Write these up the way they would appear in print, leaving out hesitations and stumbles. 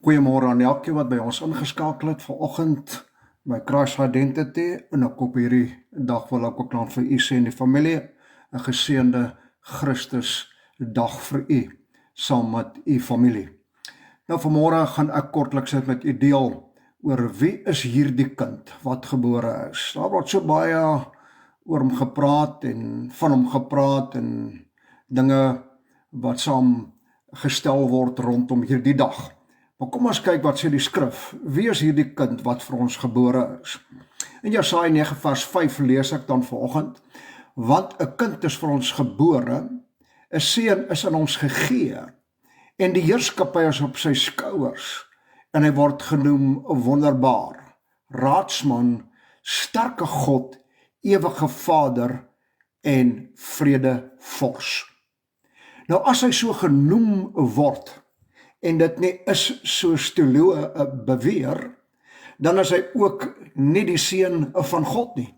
Goeiemôre aan elkeen wat by ons ingeskakel het vanoggend by Christ Identity en ek op hierdie dag wil ek ook dan vir u sê en die familie 'n geseënde Christus dag vir u saam met u familie. Nou vanmôre gaan ek kortliks net met u deel oor wie is hierdie kind wat gebore is. Daar word so baie oor hom gepraat en van hom gepraat en dinge wat saam gestel word rondom hierdie dag. Maar kom ons kyk wat sê die skrif. Wie is hierdie kind wat vir ons gebore is? In Jesaja 9 vers 5 lees ek dan vanoggend, want 'n kind is vir ons gebore, 'n seun is aan ons gegee, en die heerskappy is op sy skouers, en hy word genoem wonderbaar, raadsman, sterke God, ewige Vader en vredevors. Nou as hy so genoem word, en dit nie is soos Teoloë beweer, dan is hy ook nie die seun van God nie,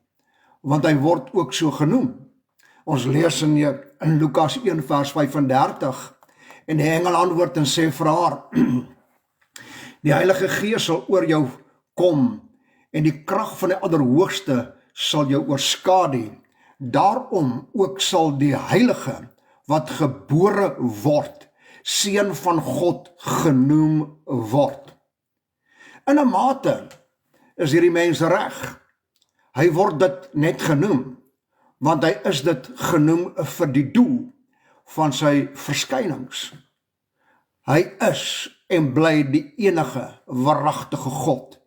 want hy word ook so genoem. Ons lees in Lukas 1 vers 35, en die engel antwoord en sê vir haar, die Heilige Gees sal oor jou kom, en die krag van die Allerhoogste sal jou oorskadu. Daarom ook sal die Heilige wat gebore word, seun van God genoem word. In 'n mate is hierdie mens reg. Hy word dit net genoem, want hy is dit genoem vir die doel van sy verskynings. Hy is en bly die enige waaragtige God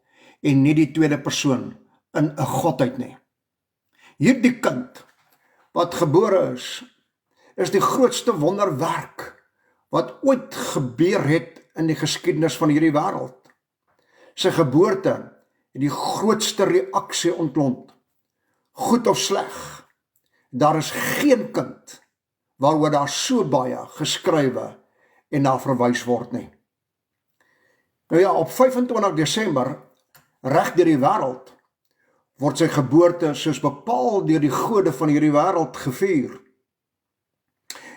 en nie die tweede persoon in 'n godheid nie. Hierdie kind wat gebore is die grootste wonderwerk wat ooit gebeur het in die geskiedenis van hierdie wêreld. Sy geboorte het die grootste reaksie ontlont. Goed of sleg, daar is geen kind waaroor daar so baie geskrywe en na verwys word nie. Nou ja, op 25 Desember, reg deur die wêreld, word sy geboorte soos bepaal deur die gode van hierdie wêreld gevier.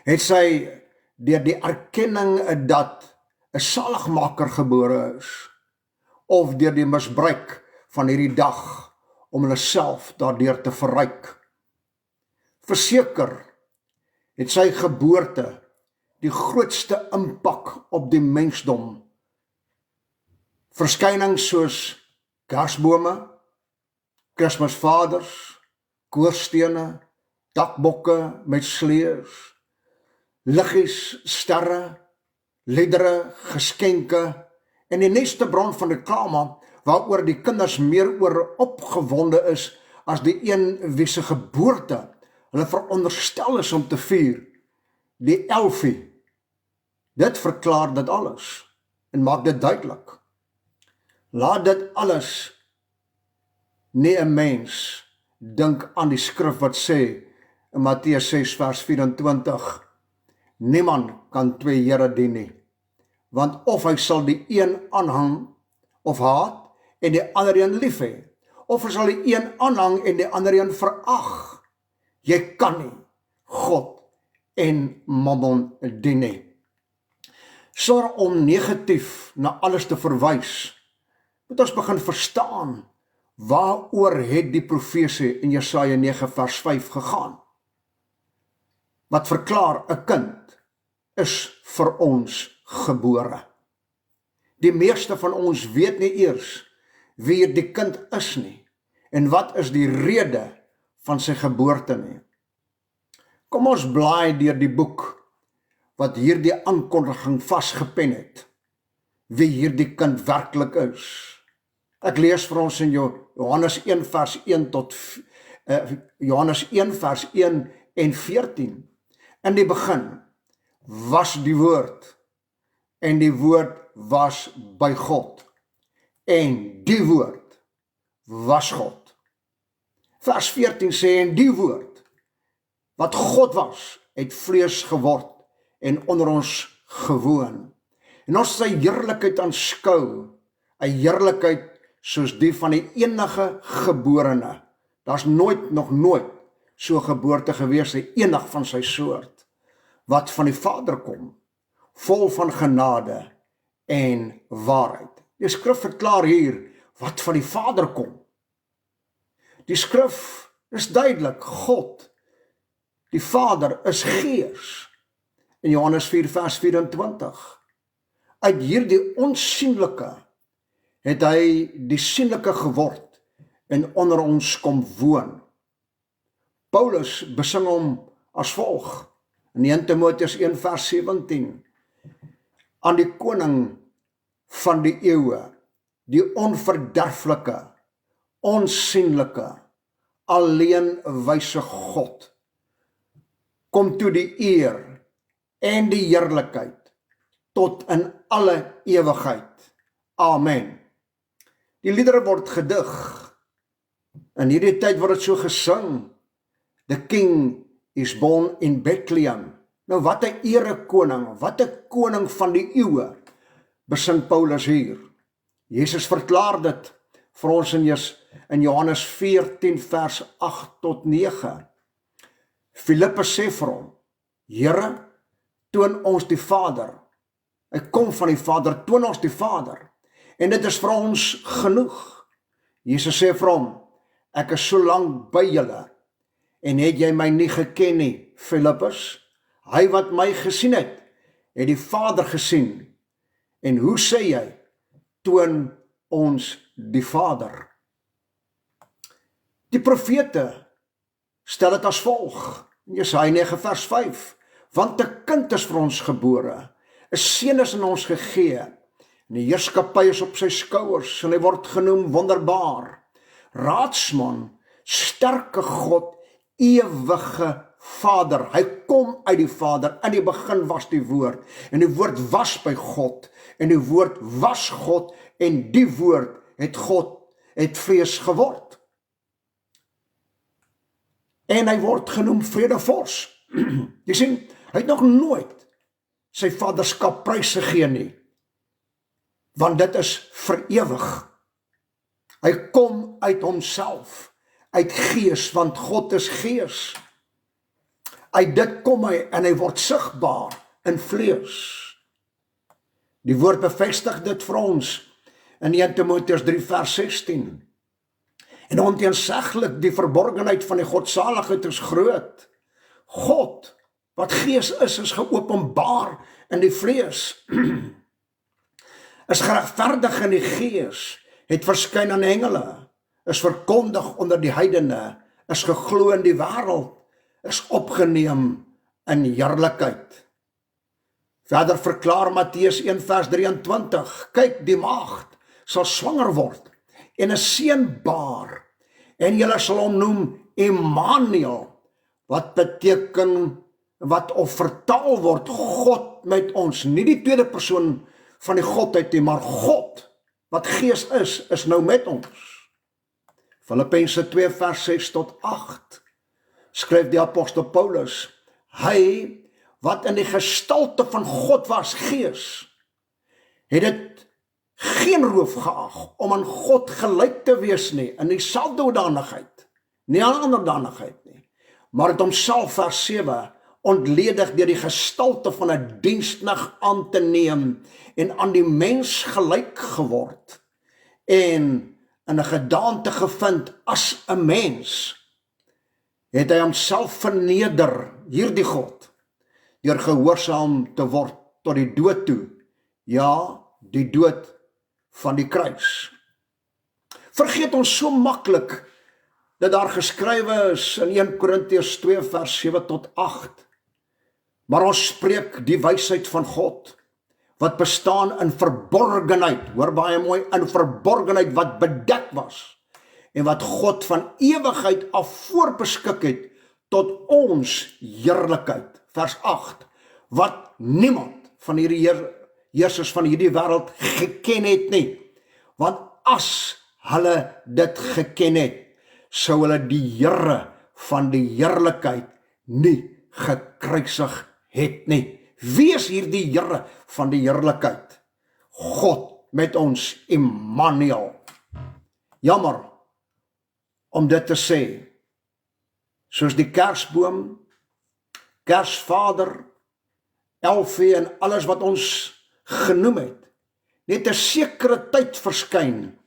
Het sy deur die erkenning dat 'n saligmaker gebore is, of deur die misbruik van hierdie dag om hulle self daardeur te verryk. Verseker het sy geboorte die grootste impak op die mensdom. Verskynings soos kersbome, Kersvaders, koorstene, dakbokke met sleeërs, liggies, sterre, liedere, geskenke en die neste bron van reklame waaroor die kinders meer oor opgewonde is as die een wie se geboorte hulle veronderstel is om te vier, die Elfie. Dit verklaar dit alles en maak dit duidelik. Laat dit alles nie 'n mens dink aan die skrif wat sê in Matteus 6 vers 24, niemand kan twee here dien nie, want of hy sal die een aanhang of haat en die ander een lief hê, of hy sal die een aanhang en die ander een verag. Jy kan nie God en Mammon dien nie. Sonder om negatief na alles te verwys, moet ons begin verstaan waaroor het die profesie in Jesaja 9 vers 5 gegaan. Wat verklaar 'n kind is vir ons gebore. Die meeste van ons weet nie eers wie die kind is nie en wat is die rede van sy geboorte nie. Kom ons blaai deur die boek wat hierdie aankondiging vasgepen het, wie hierdie kind werklik is. Ek lees vir ons in Johannes 1 vers 1 tot Johannes 1 vers 1 en 14. In die begin was die woord, en die woord was by God, en die woord was God. Vers 14 sê, en die woord, wat God was, het vlees geword, en onder ons gewoon. En ons sy heerlikheid aanskou, 'n heerlikheid soos die van die enige geborene. Daar's nog nooit so geboorte gewees, enig van sy soort, wat van die Vader kom, vol van genade en waarheid. Die skrif verklaar hier wat van die Vader kom. Die skrif is duidelik, God, die Vader is Gees. In Johannes 4 vers 24. Uit hierdie onsienlike het hy die sienlike geword en onder ons kom woon. Paulus besing hom as volg in 1 Timoteus 1 vers 17. Aan die koning van die eeue, die onverderflike, onsienlike, alleen wyse God, kom toe die eer en die heerlikheid tot in alle ewigheid. Amen. Die liedere word gedig. In hierdie tyd word dit so gesing. The King is born in Bethlehem. Nou wat 'n erekoning, wat 'n koning van die eeue, besing Paulus hier. Jesus verklaar dit vir ons in Johannes 14 vers 8 tot 9. Filippus sê vir hom, Here, toon ons die Vader. Hy kom van die Vader, toon ons die Vader. En dit is vir ons genoeg. Jesus sê vir hom, ek is so lank by julle, en het jy my nie geken nie, Filippus? Hy wat my gesien het die Vader gesien. En hoe sê jy, toon ons die Vader? Die profete stel dit as volg, in Jesaja 9 vers 5, want 'n kind is vir ons gebore, 'n seun is aan ons gegee, en die heerskappy is op sy skouers, en hy word genoem wonderbaar, raadsman, sterke God, ewige Vader. Hy kom uit die Vader, in die begin was die woord, en die woord was by God, en die woord was God, en die woord het vlees geword. En hy word genoem Vredevors. Jy sien, hy het nog nooit sy vaderskap prys gegee nie, want dit is vir ewig. Hy kom uit homself, uit Gees, want God is Gees. Uit dit kom hy en hy word sigbaar in vlees. Die woord bevestig dit vir ons in 1 Timoteus 3 vers 16. En onteenseglik die verborgenheid van die godsaligheid is groot. God, wat Gees is geopenbaar in die vlees. Is geregverdig in die Gees, het verskyn aan engele, is verkondig onder die heidene, is geglo in die wêreld, is opgeneem in heerlikheid. Verder verklaar Matteus 1 vers 23, kyk, die maagd sal swanger word en 'n seun baar, en julle sal hom noem Immanuel, wat beteken, wat of vertaal word, God met ons, nie die tweede persoon van die Godheid nie, maar God, wat Gees is nou met ons. Filippense 2 vers 6 tot 8, skryf die apostel Paulus, hy wat in die gestalte van God was, Gees, het dit geen roof geag om aan God gelyk te wees nie, in dieselfde hoedanigheid, nie aan ander danigheid nie, maar het homself vers 7 ontledig deur die gestalte van 'n diensknegt aan te neem en aan die mens gelyk geword en in 'n gedaante gevind as 'n mens, het hy homself verneder, hierdie God, deur gehoorsaam te word tot die dood toe, ja, die dood van die kruis. Vergeet ons so maklik dat daar geskrywe is in 1 Korintiërs 2 vers 7 tot 8, maar ons spreek die wysheid van God, wat bestaan in verborgenheid, hoor baie mooi, in verborgenheid wat bedek was, en wat God van ewigheid af voorbeskik het, tot ons heerlikheid, vers 8, wat niemand van hierdie heersers van hierdie wêreld geken het nie, want as hulle dit geken het, sou hulle die Here van die heerlikheid nie gekruisig het nie. Wie is hierdie Here van die heerlikheid? God met ons, Immanuel. Jammer om dit te sê, soos die kersboom, Kersvader, Elfie en alles wat ons genoem het, net 'n sekere tyd verskyn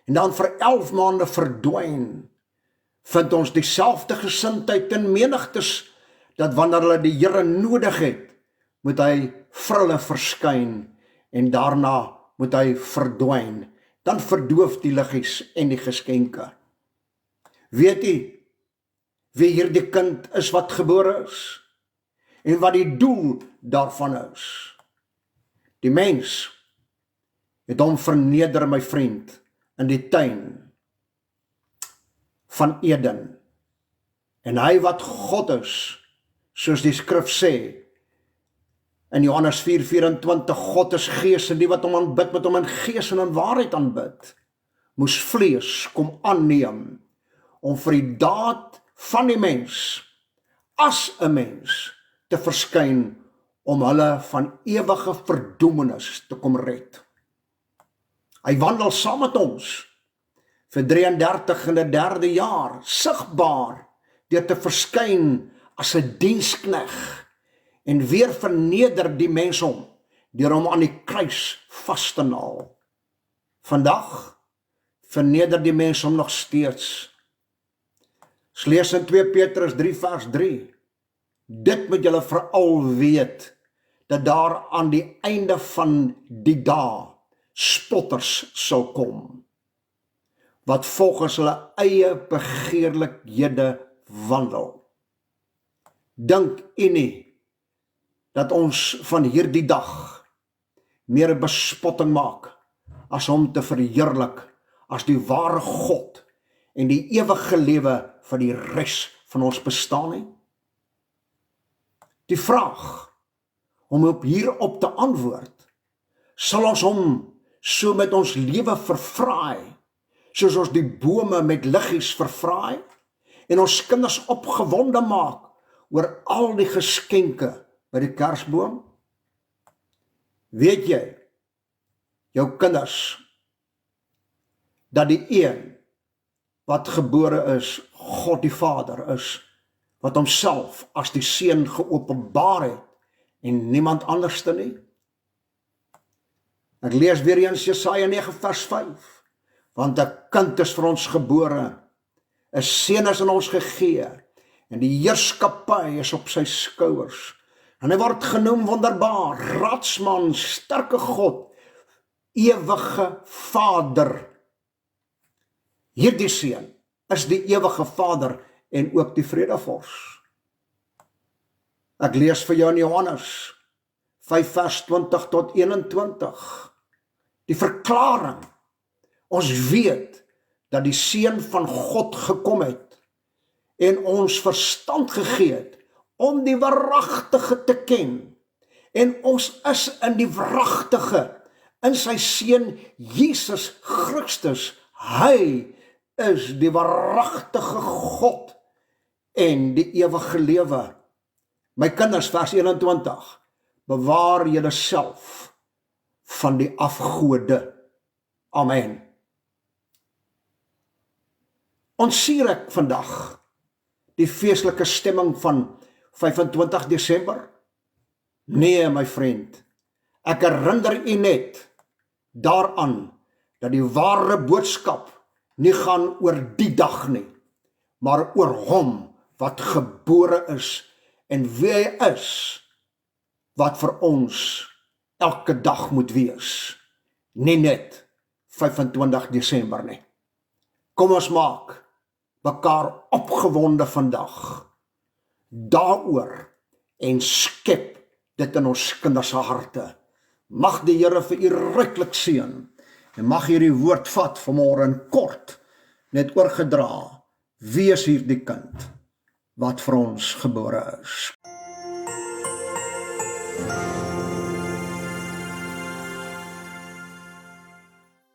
en dan vir 11 maande verdwyn, vind ons dieselfde gesindheid in menigtes, dat wanneer hulle die Here nodig het, moet hy vir hulle verskyn en daarna moet hy verdwyn. Dan verdoof die liggies en die geskenke. Weet u wie hierdie kind is wat gebore is? En wat die doel daarvan is? Die mens het hom verneder, my vriend, in die tuin van Eden. En hy wat God is, soos die skrif sê, in Johannes 4:24, God is gees en die wat hom aanbid, moet hom in gees en in waarheid aanbid, moes vlees kom aanneem, om vir die daad van die mens, as 'n mens, te verskyn, om hulle van ewige verdoemenis te kom red. Hy wandel saam met ons, vir 33 en 'n derde jaar, sigbaar, deur te verskyn as 'n dienskneg, en weer verneder die mens hom, deur hom aan die kruis vas te naal. Vandag verneder die mens hom nog steeds. Ons lees in 2 Petrus 3 vers 3, dit moet julle veral weet, dat daar aan die einde van die dae spotters sal kom, wat volgens hulle eie begeerlikhede wandel. Dink u nie dat ons van hierdie dag meer 'n bespotting maak as hom te verheerlik as die ware God en die ewige lewe vir die res van ons bestaan nie? Die vraag om hierop te antwoord, sal ons hom so met ons lewe vervraai, soos ons die bome met liggies vervraai, en ons kinders opgewonde maak oor al die geskenke by die kersboom? Weet jy, jou kinders, dat die een wat gebore is, God die Vader is, wat homself as die Seun geopenbaar het, en niemand anderste nie? Ek lees weer eens Jesaja 9 vers 5, want 'n kind is vir ons gebore, 'n seun is aan ons gegee, en die heerskappy is op sy skouers, en hy word genoem wonderbaar, raadsman, sterke God, ewige Vader. Hierdie seun is die ewige Vader en ook die vredevors. Ek lees vir jou in Johannes 5 vers 20 tot 21, die verklaring. Ons weet dat die Seun van God gekom het en ons verstand gegee het om die waaragtige te ken. En ons is in die waaragtige, in sy Seun Jesus Christus. Hy is die waaragtige God en die ewige lewe. My kinders, vers 21, bewaar julle self van die afgode. Amen. Ons sier ek vandag die feestelike stemming van 25 Desember? Nee, my vriend, ek herinner u net daaraan dat die ware boodskap nie gaan oor die dag nie, maar oor hom wat gebore is en wie hy is, wat vir ons elke dag moet wees, nie net 25 Desember nie. Kom ons maak mekaar opgewonde vandag daaroor en skep dit in ons kinders se harte. Mag die Here vir u ryklik seën en mag hierdie woord vat vanmôre in kort net oorgedra. Wie is hierdie kind wat vir ons gebore is?